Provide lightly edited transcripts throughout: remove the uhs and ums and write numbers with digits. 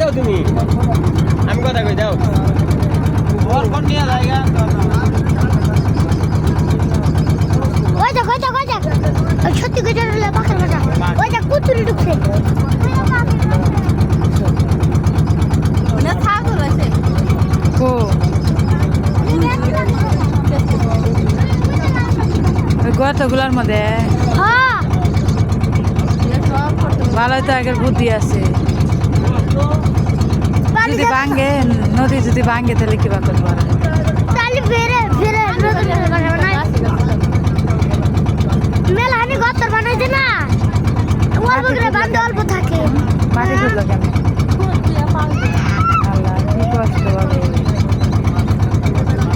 দাও তুমি আমি কথা কই দাও ওর ফোন নিয়ে যায়গা ওই দেখ সত্যি করে রলে পাখার বাসা ওই দেখ কুতুরি ঢুকছে না ছাগল আছে ও গর্তগুলোর মধ্যে হ্যাঁ ভালোই তো আগের বুদ্ধি আছে যদি ভাঙ্গে নদী যদি ভাঙ্গে তাহলে কি বা করবো তাহলে ফেরে মেলা আমি গর্তর বানাইছে না অল্প করে বান্ধে অল্প থাকে মাটি খুঁজলো কেন আল্লাহ কি কষ্ট হবে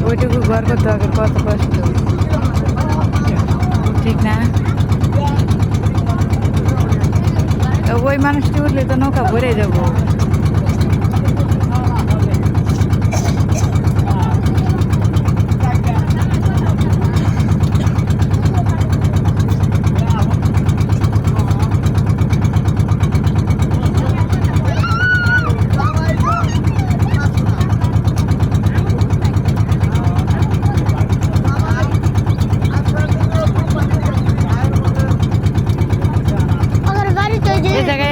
ওইটুকু ঘর করতে হবে কত কষ্ট ঠিক না ওই মানুষটি উঠলে তো নৌকা ভরে যাবো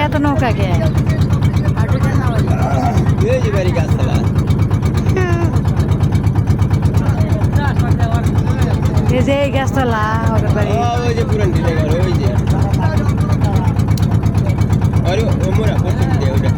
এত নৌকা কে এই যে গাছতলা ওদের বাড়ি ওই যে পুরান দিলে ঘর ওই যে আরে ওমরা করতে দে ওটা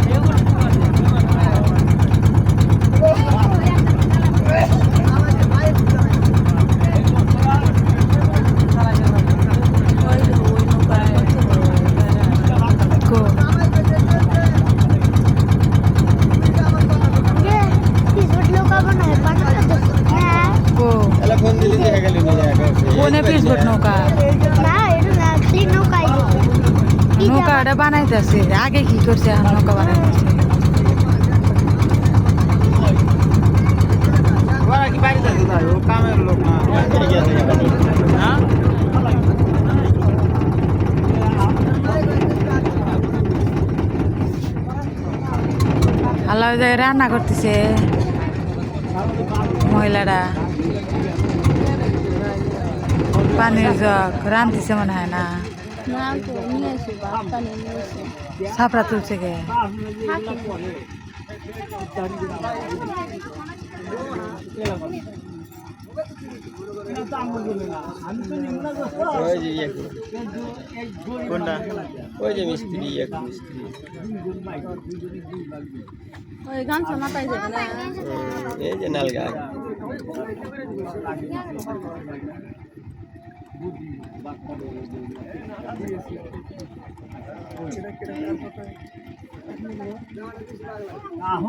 কোনে পিসবোট নৌকা নৌকাটা বানাইতেছে আগে কি করছে নৌকা বানাইতেছে আল্লাহ রান্না করতেছে মহিলারা পানির জগ রাঁধতেছে মনে হয় না সাপড়া তুলছে গে ওই যে মিস্ত্রি এক মিস্ত্রি ওই গান শোনাতাই যাবে না এই যে নালগা আহ